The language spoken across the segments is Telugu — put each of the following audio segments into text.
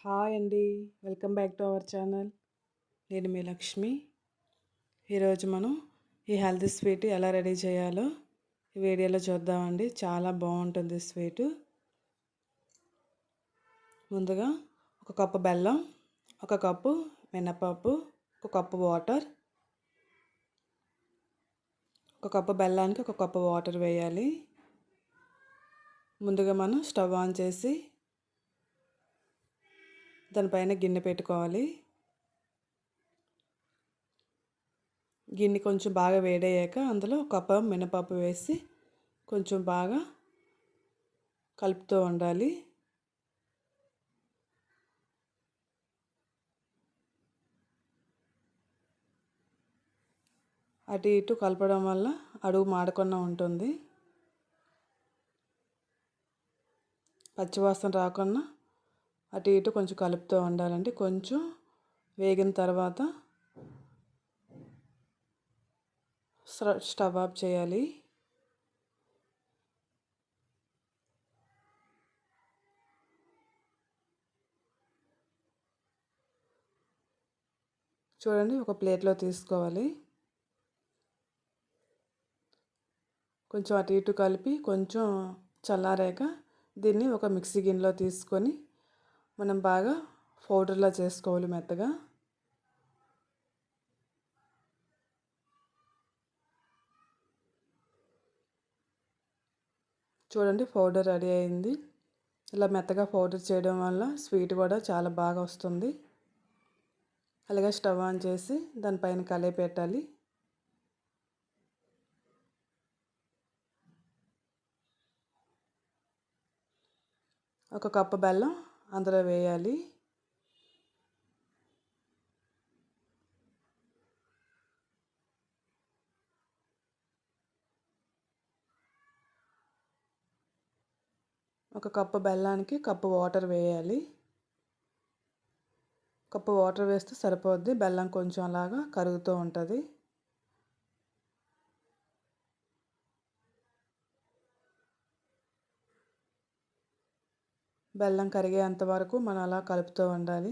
హాయ్ అండి. Welcome back to our channel. నేను మీ లక్ష్మి. ఈరోజు మనం ఈ హెల్తీ స్వీట్ ఎలా రెడీ చేయాలో ఈ వీడియోలో చూద్దామండి. చాలా బాగుంటుంది స్వీటు. ముందుగా ఒక కప్పు బెల్లం, ఒక కప్పు మినపప్పు, ఒక కప్పు వాటర్. ఒక కప్పు బెల్లానికి ఒక కప్పు వాటర్ వేయాలి. ముందుగా మనం స్టవ్ ఆన్ చేసి దానిపైన గిన్నె పెట్టుకోవాలి. గిన్నె కొంచెం బాగా వేడయ్యాక అందులో ఒక కప్పు మినపప్పు వేసి కొంచెం బాగా కలుపుతూ ఉండాలి. అటు ఇటు కలపడం వల్ల అడుగు మాడకుండా ఉంటుంది. పచ్చివాసన రాకుండా అటు ఇటు కొంచెం కలుపుతూ ఉండాలండి. కొంచెం వేగిన తర్వాత స్టవ్ ఆఫ్ చేయాలి. చూడండి, ఒక ప్లేట్లో తీసుకోవాలి. కొంచెం అటు ఇటు కలిపి కొంచెం చల్లారాక దీన్ని ఒక మిక్సీ గిన్నెలో తీసుకొని మనం బాగా పౌడర్లా చేసుకోవాలి మెత్తగా. చూడండి, పౌడర్ రెడీ అయింది. ఇలా మెత్తగా పౌడర్ చేయడం వల్ల స్వీట్ కూడా చాలా బాగా వస్తుంది. అలాగే స్టవ్ ఆన్ చేసి దానిపైన కళాయి పెట్టాలి. ఒక కప్పు బెల్లం అందులో వేయాలి. ఒక కప్పు బెల్లానికి కప్పు వాటర్ వేయాలి. కప్పు వాటర్ వేస్తే సరిపోద్ది. బెల్లం కొంచెం అలాగా కరుగుతూ ఉంటుంది. బెల్లం కరిగేంత వరకు మనం అలా కలుపుతూ ఉండాలి.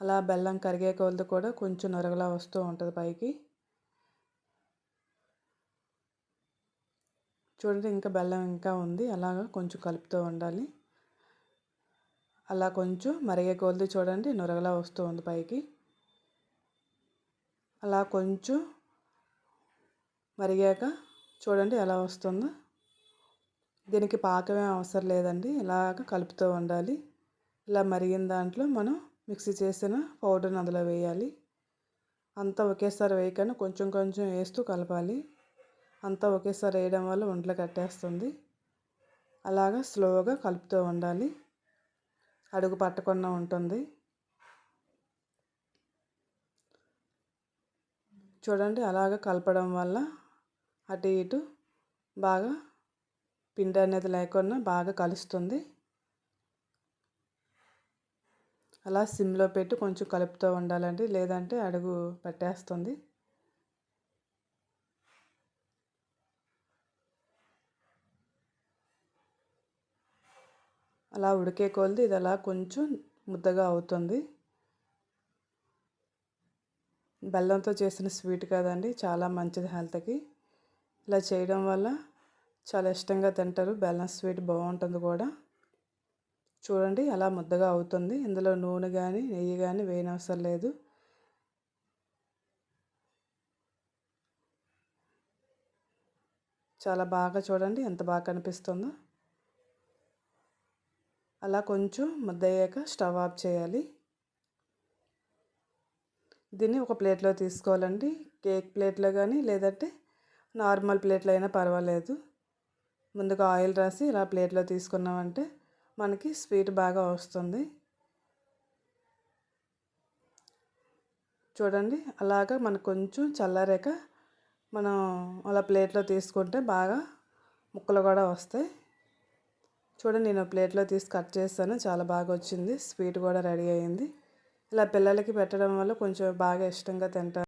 అలా బెల్లం కరిగే కొలది కూడా కొంచెం నొరగలా వస్తూ ఉంటుంది పైకి. చూడండి, ఇంకా బెల్లం ఇంకా ఉంది. అలాగా కొంచెం కలుపుతూ ఉండాలి. అలా కొంచెం మరిగే కొలది చూడండి నొరగలా వస్తూ ఉంది పైకి. అలా కొంచెం మరిగాక చూడండి ఎలా వస్తుందో. దీనికి పాకమే అవసరం లేదండి. ఇలాగ కలుపుతూ ఉండాలి. ఇలా మరిగిన దాంట్లో మనం మిక్సీ చేసిన పౌడర్ని అందులో వేయాలి. అంతా ఒకేసారి వేయకుండా కొంచెం కొంచెం వేస్తూ కలపాలి. అంతా ఒకేసారి వేయడం వల్ల ఉండలు కట్టేస్తుంది. అలాగా స్లోగా కలుపుతూ ఉండాలి. అడుగు పట్టకుండా ఉంటుంది. చూడండి, అలాగ కలపడం వల్ల అటు ఇటు బాగా పిండి అనేది లేకుండా బాగా కలుస్తుంది. అలా సిమ్లో పెట్టి కొంచెం కలుపుతూ ఉండాలండి, లేదంటే అడుగు పట్టేస్తుంది. అలా ఉడికే కొలది ఇది అలా కొంచెం ముద్దగా అవుతుంది. బెల్లంతో చేసిన స్వీట్ కదండి, చాలా మంచిది హెల్త్కి. ఇలా చేయడం వల్ల చాలా ఇష్టంగా తింటారు. బెల్లం స్వీట్ బాగుంటుంది కూడా. చూడండి, అలా ముద్దగా అవుతుంది. ఇందులో నూనె కానీ నెయ్యి కానీ వేయనవసరం లేదు. చాలా బాగా చూడండి ఎంత బాగా కనిపిస్తుందో. అలా కొంచెం ముద్దయ్యాక స్టవ్ ఆఫ్ చేయాలి. దీన్ని ఒక ప్లేట్లో తీసుకోవాలండి. కేక్ ప్లేట్లో కానీ లేదంటే నార్మల్ ప్లేట్లో అయినా పర్వాలేదు. ముందుగా ఆయిల్ రాసి ఇలా ప్లేట్లో తీసుకున్నామంటే మనకి స్వీట్ బాగా వస్తుంది. చూడండి, అలాగా మనకు కొంచెం చల్లారాక మనం అలా ప్లేట్లో తీసుకుంటే బాగా ముక్కలు కూడా వస్తాయి. చూడండి, నేను ప్లేట్లో తీసి కట్ చేస్తాను. చాలా బాగా వచ్చింది. స్వీట్ కూడా రెడీ అయింది. ఇలా పిల్లలకి పెట్టడం వల్ల కొంచెం బాగా ఇష్టంగా తింటారు.